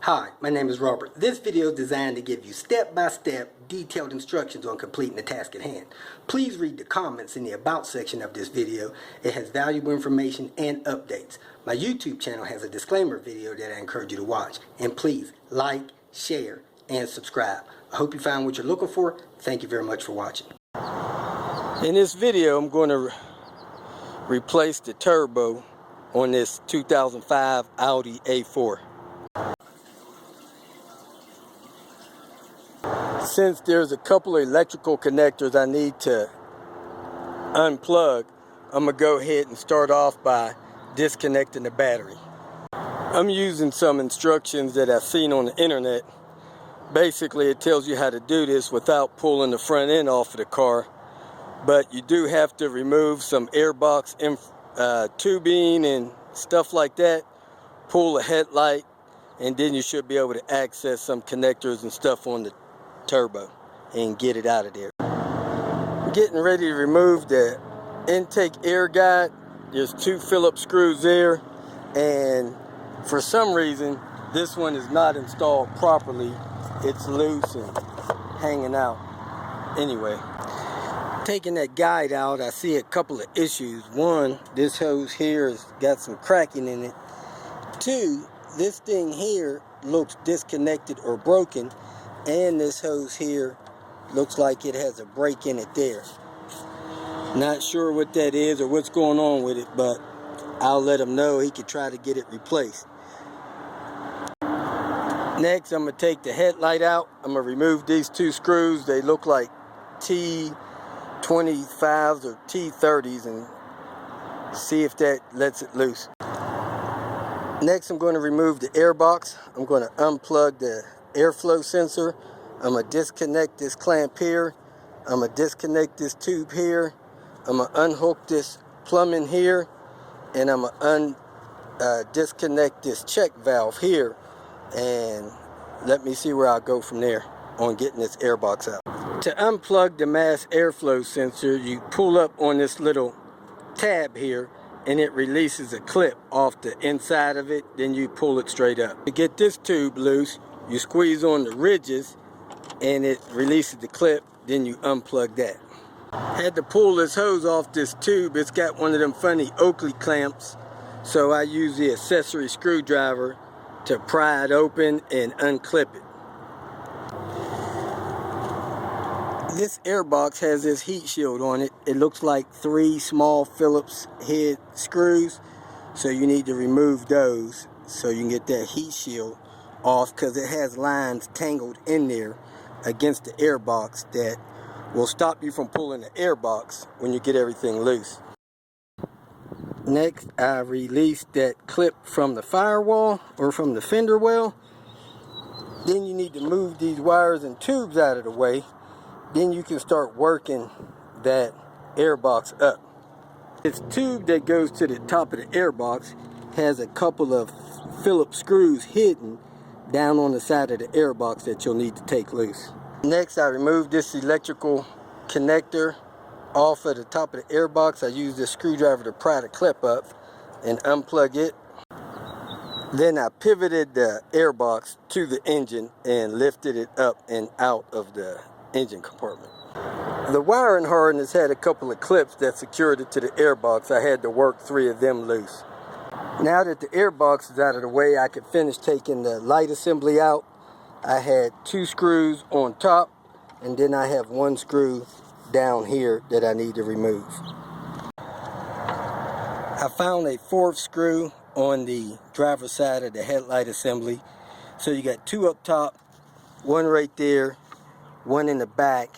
Hi, my name is Robert. This video is designed to give you step-by-step detailed instructions on completing the task at hand. Please read the comments in the About section of this video. It has valuable information and updates. My YouTube channel has a disclaimer video that I encourage you to watch. And please like, share, and subscribe. I hope you found what you're looking for. Thank you very much for watching. In this video, I'm going to replace the turbo on this 2005 Audi A4. Since there's a couple of electrical connectors I need to unplug, I'm going to go ahead and start off by disconnecting the battery. I'm using some instructions that I've seen on the internet. Basically, it tells you how to do this without pulling the front end off of the car, but you do have to remove some airbox tubing and stuff like that, pull the headlight, and then you should be able to access some connectors and stuff on the turbo and get it out of there. I'm getting ready to remove the intake air guide. There's 2 Phillips screws there, and for some reason this one is not installed properly. It's loose and hanging out. Anyway, taking that guide out, I see a couple of issues. One, this hose here has got some cracking in it. 2, this thing here looks disconnected or broken, and this hose here looks like it has a break in it there. Not sure what that is or what's going on with it, but I'll let him know he could try to get it replaced. Next, I'm going to take the headlight out. I'm going to remove these 2 screws. They look like T25s or T30s, and see if that lets it loose. Next, I'm going to remove the air box. I'm going to unplug the airflow sensor. I'm going to disconnect this clamp here. I'm going to disconnect this tube here. I'm going to unhook this plumbing here, and I'm going to disconnect this check valve here, and let me see where I'll go from there on getting this air box out. To unplug the mass airflow sensor, you pull up on this little tab here, and it releases a clip off the inside of it. Then you pull it straight up. To get this tube loose, you squeeze on the ridges and it releases the clip. Then you unplug that. Had to pull this hose off this tube. It's got one of them funny Oakley clamps, so I use the accessory screwdriver to pry it open and unclip it. This air box has this heat shield on it. It looks like 3 small Phillips head screws, so you need to remove those so you can get that heat shield off, because it has lines tangled in there against the air box that will stop you from pulling the air box when you get everything loose. Next, I release that clip from the firewall or from the fender well. Then you need to move these wires and tubes out of the way. Then you can start working that air box up. This tube that goes to the top of the air box has a couple of Phillips screws hidden down on the side of the air box that you'll need to take loose. Next, I remove this electrical connector off of the top of the air box. I use this screwdriver to pry the clip up and unplug it. Then I pivoted the air box to the engine and lifted it up and out of the engine compartment. The wiring harness had a couple of clips that secured it to the air box. I had to work 3 of them loose. Now that the air box is out of the way, I could finish taking the light assembly out. I had 2 screws on top, and then I have 1 screw down here that I need to remove. I found a 4th screw on the driver's side of the headlight assembly. So you got 2 up top, 1 right there, 1 in the back,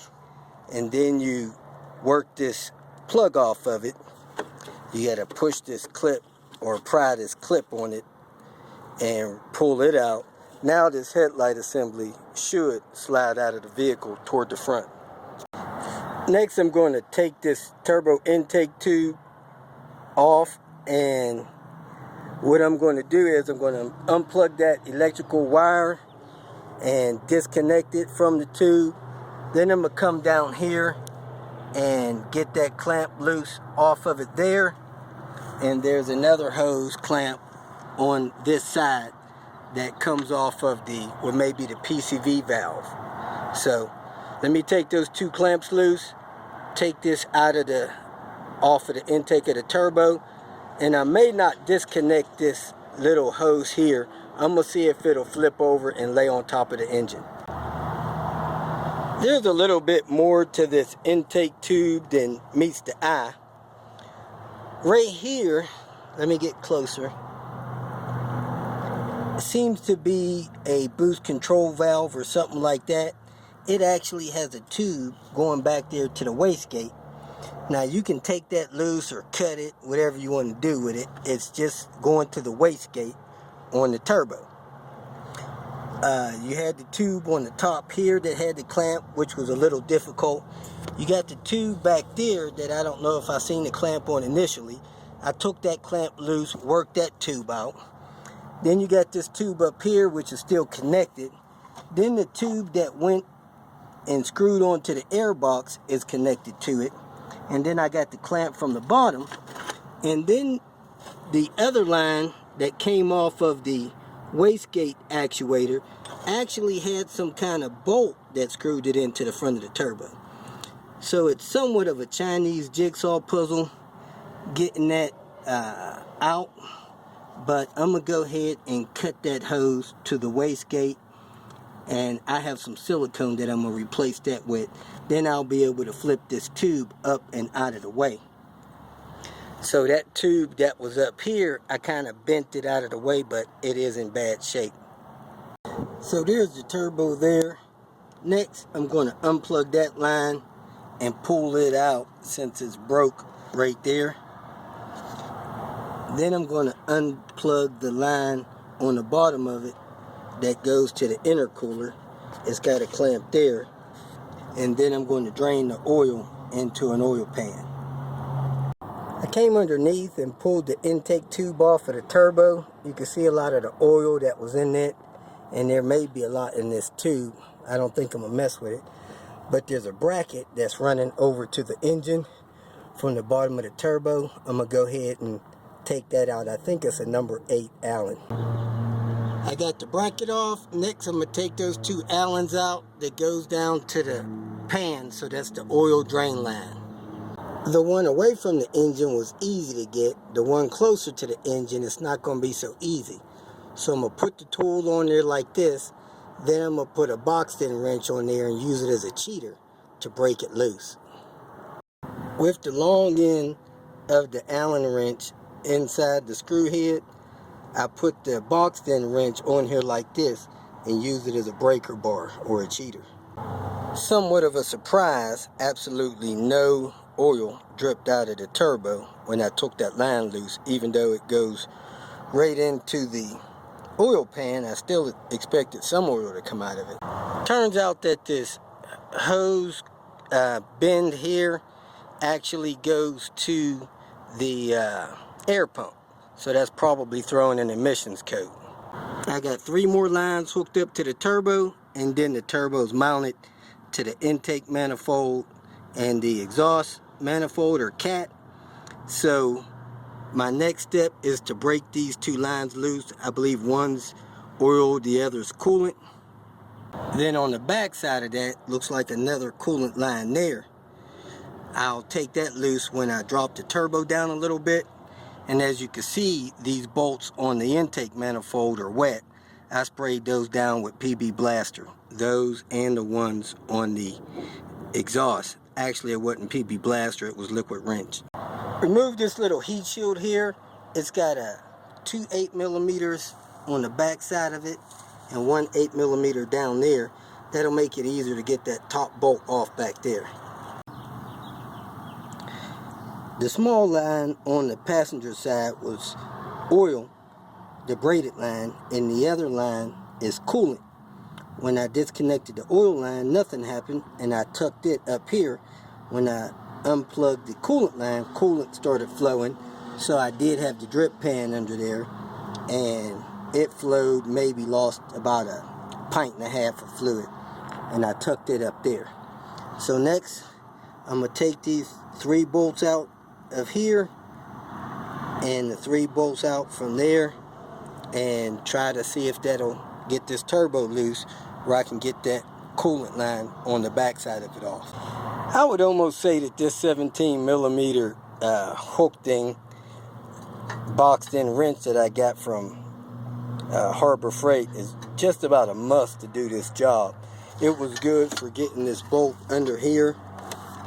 and then you work this plug off of it. You got to push this clip or pry this clip on it and pull it out. Now this headlight assembly should slide out of the vehicle toward the front. Next, I'm going to take this turbo intake tube off, and what I'm going to do is I'm going to unplug that electrical wire and disconnect it from the tube. Then I'm going to come down here and get that clamp loose off of it there. And there's another hose clamp on this side that comes off of the, or maybe the PCV valve. So let me take those 2 clamps loose, take this off of the intake of the turbo, and I may not disconnect this little hose here. I'm gonna see if it'll flip over and lay on top of the engine. There's a little bit more to this intake tube than meets the eye. Right here, let me get closer. It seems to be a boost control valve or something like that. It actually has a tube going back there to the wastegate. Now you can take that loose or cut it, whatever you want to do with it. It's just going to the wastegate on the turbo. You had the tube on the top here that had the clamp, which was a little difficult. You got the tube back there that I don't know if I seen the clamp on initially. I took that clamp loose, worked that tube out. Then you got this tube up here, which is still connected. Then the tube that went and screwed onto the air box is connected to it. And then I got the clamp from the bottom. And then the other line that came off of the wastegate actuator actually had some kind of bolt that screwed it into the front of the turbo. So it's somewhat of a Chinese jigsaw puzzle getting that out. But I'm gonna go ahead and cut that hose to the wastegate, and I have some silicone that I'm gonna replace that with. Then I'll be able to flip this tube up and out of the way. So that tube that was up here, I kind of bent it out of the way, but it is in bad shape. So there's the turbo there. Next, I'm going to unplug that line and pull it out since it's broke right there. Then I'm going to unplug the line on the bottom of it that goes to the intercooler. It's got a clamp there. And then I'm going to drain the oil into an oil pan. I came underneath and pulled the intake tube off of the turbo. You can see a lot of the oil that was in it, and there may be a lot in this tube. I don't think I'm gonna mess with it, but there's a bracket that's running over to the engine from the bottom of the turbo. I'm gonna go ahead and take that out. I think it's a number 8 Allen. I got the bracket off. Next, I'm gonna take those 2 Allens out that goes down to the pan, so that's the oil drain line. The one away from the engine was easy to get. The one closer to the engine, it's not going to be so easy. So I'm going to put the tool on there like this. Then I'm going to put a box end wrench on there and use it as a cheater to break it loose. With the long end of the Allen wrench inside the screw head, I put the box end wrench on here like this and use it as a breaker bar or a cheater. Somewhat of a surprise, absolutely no oil dripped out of the turbo when I took that line loose. Even though it goes right into the oil pan, I still expected some oil to come out of it. Turns out that this hose bend here actually goes to the air pump, so that's probably throwing an emissions code. I got 3 more lines hooked up to the turbo, and then the turbo's mounted to the intake manifold and the exhaust manifold or cat. So my next step is to break these 2 lines loose. I believe one's oil, the other's coolant. Then on the back side of that looks like another coolant line there. I'll take that loose when I drop the turbo down a little bit. And as you can see, these bolts on the intake manifold are wet. I sprayed those down with PB Blaster. Those and the ones on the exhaust. Actually, it wasn't PB Blaster, it was liquid wrench. Remove this little heat shield here. It's got a 2 8mm on the back side of it and 1 8mm down there. That'll make it easier to get that top bolt off back there. The small line on the passenger side was oil, the braided line, and the other line is coolant. When I disconnected the oil line, nothing happened, and I tucked it up here. When I unplugged the coolant line, coolant started flowing, so I did have the drip pan under there, and it flowed, maybe lost about 1.5 pints of fluid, and I tucked it up there. So next, I'm going to take these 3 bolts out of here, and the 3 bolts out from there, and try to see if that'll get this turbo loose, where I can get that coolant line on the back side of it off. I would almost say that this 17 millimeter hook thing, boxed in wrench that I got from Harbor Freight is just about a must to do this job. It was good for getting this bolt under here,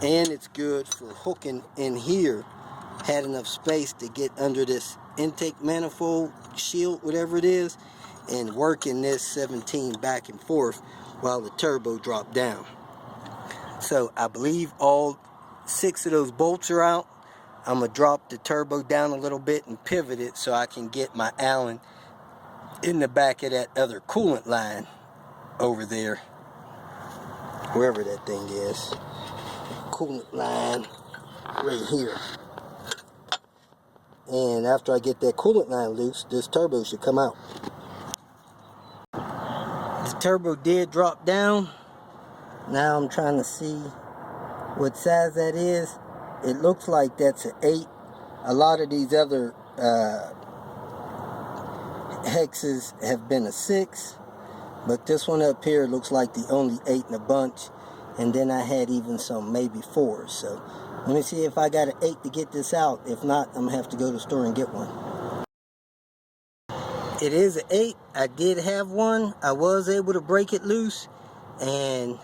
and it's good for hooking in here. Had enough space to get under this intake manifold shield, whatever it is, and working this 17 back and forth while the turbo dropped down. So I believe all 6 of those bolts are out. I'm going to drop the turbo down a little bit and pivot it so I can get my Allen in the back of that other coolant line over there, wherever that thing is. Coolant line right here. And after I get that coolant line loose, this turbo should come out. The turbo did drop down. Now I'm trying to see what size that is. It looks like that's an 8. A lot of these other hexes have been a 6, but this one up here looks like the only 8 in a bunch. And then I had even some maybe 4s. So let me see if I got an 8 to get this out. If not, I'm gonna have to go to the store and get one. It is an 8. I did have one. I was able to break it loose, and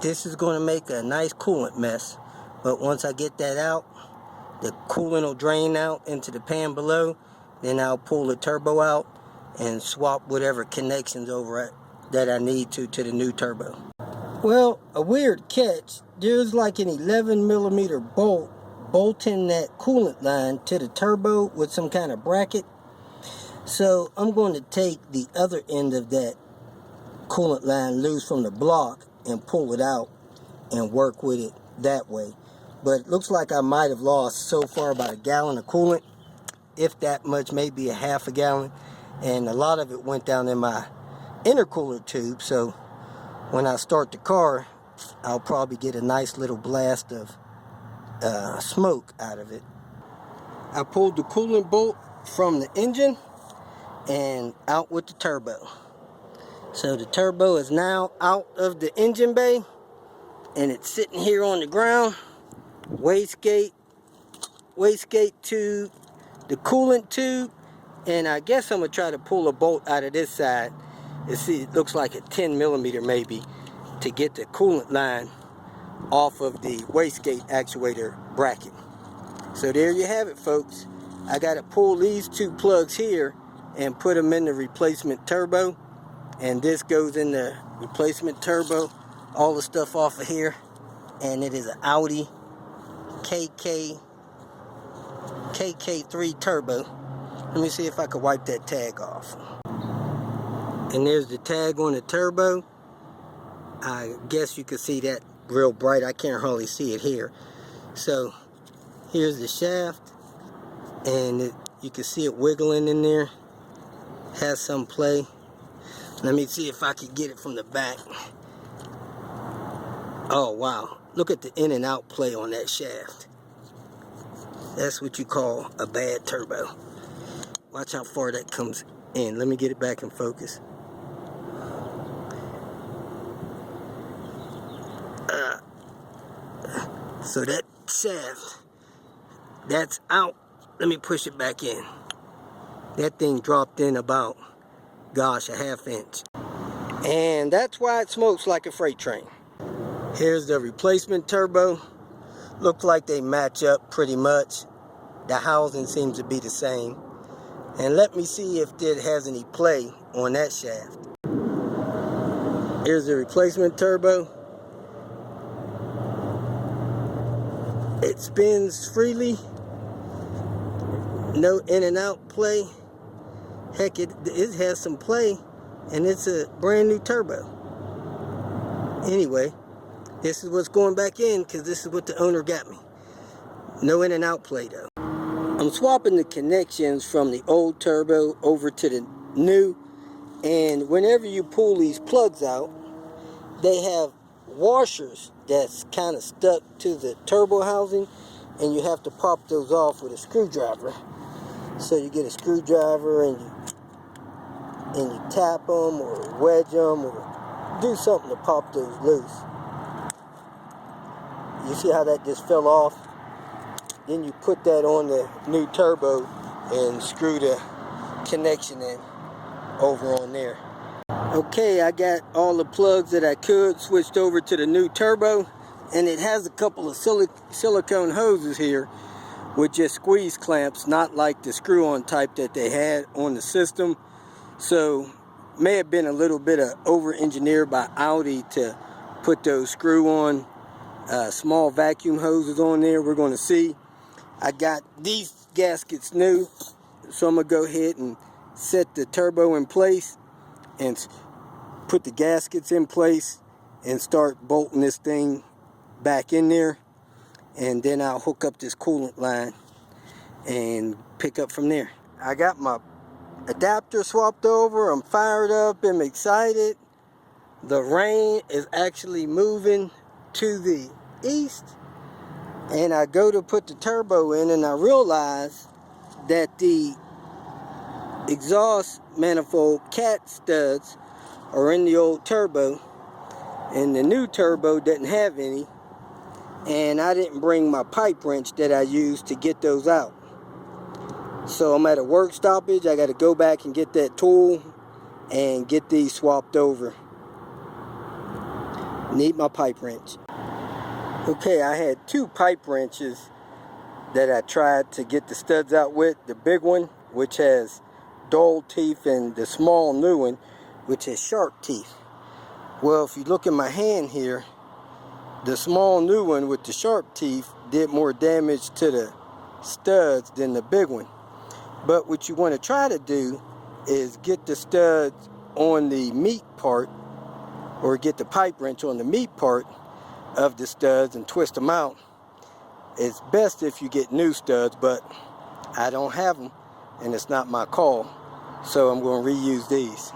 this is going to make a nice coolant mess. But once I get that out, the coolant will drain out into the pan below. Then I'll pull the turbo out and swap whatever connections over that I need to the new turbo. Well, a weird catch. There's like an 11 millimeter bolt bolting that coolant line to the turbo with some kind of bracket. So I'm going to take the other end of that coolant line loose from the block and pull it out and work with it that way. But it looks like I might have lost so far about a gallon of coolant, if that much, maybe a half a gallon. And a lot of it went down in my intercooler tube. So when I start the car, I'll probably get a nice little blast of smoke out of it. I pulled the coolant bolt from the engine and out with the turbo. So the turbo is now out of the engine bay, and it's sitting here on the ground. Wastegate to the coolant tube, and I guess I'm gonna try to pull a bolt out of this side. You see, it looks like a 10 millimeter maybe, to get the coolant line off of the wastegate actuator bracket. So there you have it, folks. I got to pull these 2 plugs here and put them in the replacement turbo, and this goes in the replacement turbo, all the stuff off of here. And it is an Audi KK3 turbo. Let me see if I can wipe that tag off. And there's the tag on the turbo. I guess you can see that real bright. I can't hardly see it here. So here's the shaft, and you can see it wiggling in there. Has some play. Let me see if I can get it from the back. Oh wow, look at the in and out play on that shaft. That's what you call a bad turbo. Watch how far that comes in. Let me get it back in focus. So that shaft, that's out. Let me push it back in. That thing dropped in about, gosh, a ½ inch. And that's why it smokes like a freight train. Here's the replacement turbo. Looks like they match up pretty much. The housing seems to be the same. And let me see if it has any play on that shaft. Here's the replacement turbo. It spins freely. No in and out play. Heck, it has some play, and it's a brand new turbo. Anyway, this is what's going back in, because this is what the owner got me. No in and out play though. I'm swapping the connections from the old turbo over to the new, and whenever you pull these plugs out, they have washers that's kind of stuck to the turbo housing, and you have to pop those off with a screwdriver. So you get a screwdriver and you and you tap them or wedge them or do something to pop those loose. You see how that just fell off? Then you put that on the new turbo and screw the connection in over on there. Okay, I got all the plugs that I could switched over to the new turbo, and it has a couple of silicone hoses here with just squeeze clamps, not like the screw-on type that they had on the system. So may have been a little bit of over-engineered by Audi to put those screw-on small vacuum hoses on there. We're going to see. I got these gaskets new, so I'm going to go ahead and set the turbo in place and put the gaskets in place and start bolting this thing back in there, and then I'll hook up this coolant line and pick up from there. I got my adapter swapped over. I'm fired up. I'm excited. The rain is actually moving to the east, and I go to put the turbo in, and I realize that the exhaust manifold cat studs are in the old turbo, and the new turbo doesn't have any, and I didn't bring my pipe wrench that I used to get those out. So I'm at a work stoppage. I got to go back and get that tool and get these swapped over. Need my pipe wrench. Okay, I had two pipe wrenches that I tried to get the studs out with. The big one, which has dull teeth, and the small new one, which has sharp teeth. Well, if you look at my hand here, the small new one with the sharp teeth did more damage to the studs than the big one. But what you want to try to do is get the studs on the meat part, or get the pipe wrench on the meat part of the studs and twist them out. It's best if you get new studs, but I don't have them and it's not my call, so I'm going to reuse these.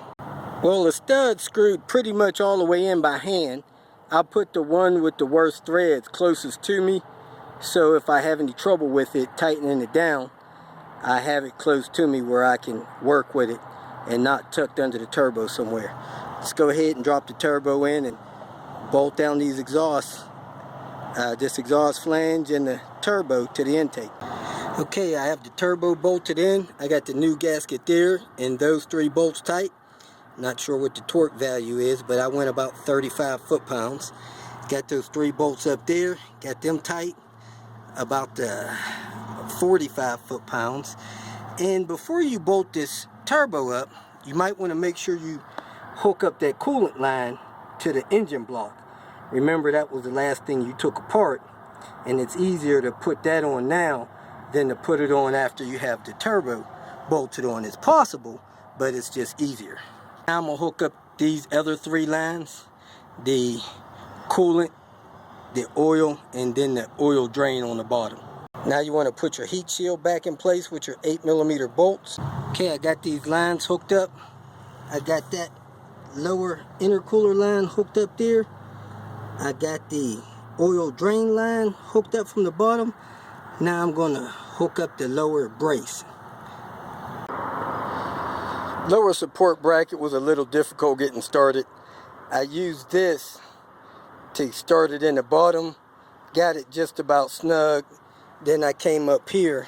Well, the stud's screwed pretty much all the way in by hand. I put the one with the worst threads closest to me, so if I have any trouble with it tightening it down, I have it close to me where I can work with it and not tucked under the turbo somewhere. Let's go ahead and drop the turbo in and bolt down these exhausts, this exhaust flange and the turbo to the intake. Okay, I have the turbo bolted in. I got the new gasket there and those 3 bolts tight. Not sure what the torque value is, but I went about 35 foot-pounds. Got those 3 bolts up there, got them tight, about 45 foot-pounds. And before you bolt this turbo up, you might want to make sure you hook up that coolant line to the engine block. Remember, that was the last thing you took apart, and it's easier to put that on now than to put it on after you have the turbo bolted on. It's possible, but it's just easier. Now I'm going to hook up these other 3 lines, the coolant, the oil, and then the oil drain on the bottom. Now you want to put your heat shield back in place with your 8mm bolts. Okay, I got these lines hooked up. I got that lower intercooler line hooked up there. I got the oil drain line hooked up from the bottom. Now I'm going to hook up the lower brace. Lower support bracket was a little difficult getting started. I used this to start it in the bottom, got it just about snug. Then I came up here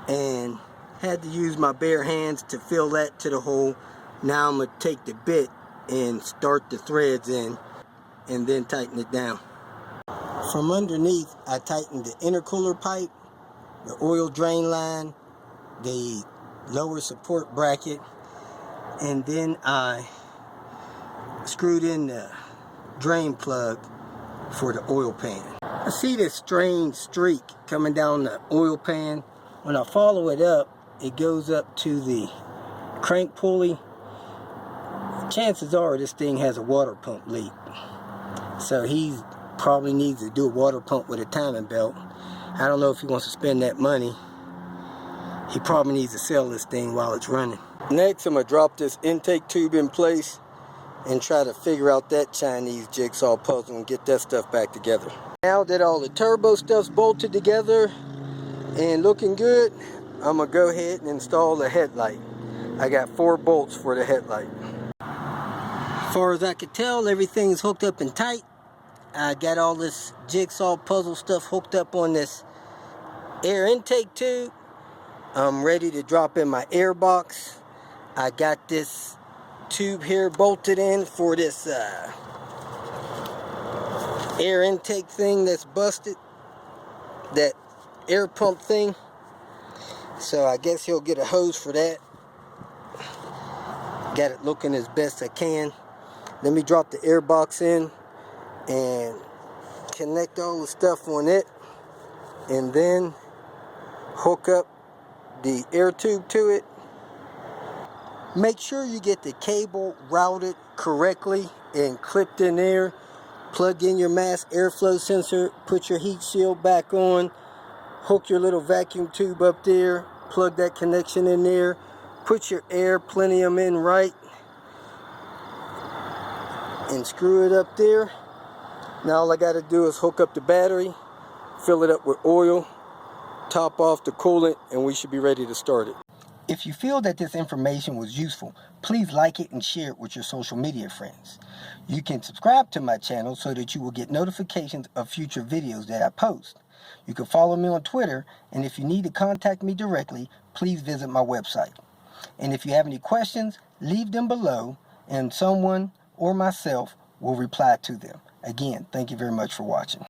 and had to use my bare hands to fill that to the hole. Now I'm going to take the bit and start the threads in and then tighten it down. From underneath, I tightened the intercooler pipe, the oil drain line, the lower support bracket, and then I screwed in the drain plug for the oil pan. I see this strange streak coming down the oil pan. When I follow it up, it goes up to the crank pulley. Chances are this thing has a water pump leak, so he probably needs to do a water pump with a timing belt. I don't know if he wants to spend that money. He probably needs to sell this thing while it's running. Next, I'm going to drop this intake tube in place and try to figure out that Chinese jigsaw puzzle and get that stuff back together. Now that all the turbo stuff's bolted together and looking good, I'm going to go ahead and install the headlight. I got 4 bolts for the headlight. As far as I could tell, everything's hooked up and tight. I got all this jigsaw puzzle stuff hooked up on this air intake tube. I'm ready to drop in my air box. I got this tube here bolted in for this air intake thing that's busted, that air pump thing. So I guess he'll get a hose for that. Got it looking as best I can. Let me drop the air box in and connect all the stuff on it, and then hook up the air tube to it. Make sure you get the cable routed correctly and clipped in there. Plug in your mass airflow sensor, put your heat shield back on, hook your little vacuum tube up there, plug that connection in there, put your air plenum in right, and screw it up there. Now all I got to do is hook up the battery, fill it up with oil, top off the coolant, and we should be ready to start it. If you feel that this information was useful, please like it and share it with your social media friends. You can subscribe to my channel so that you will get notifications of future videos that I post. You can follow me on Twitter, and if you need to contact me directly, please visit my website. And if you have any questions, leave them below, and someone or myself will reply to them. Again, thank you very much for watching.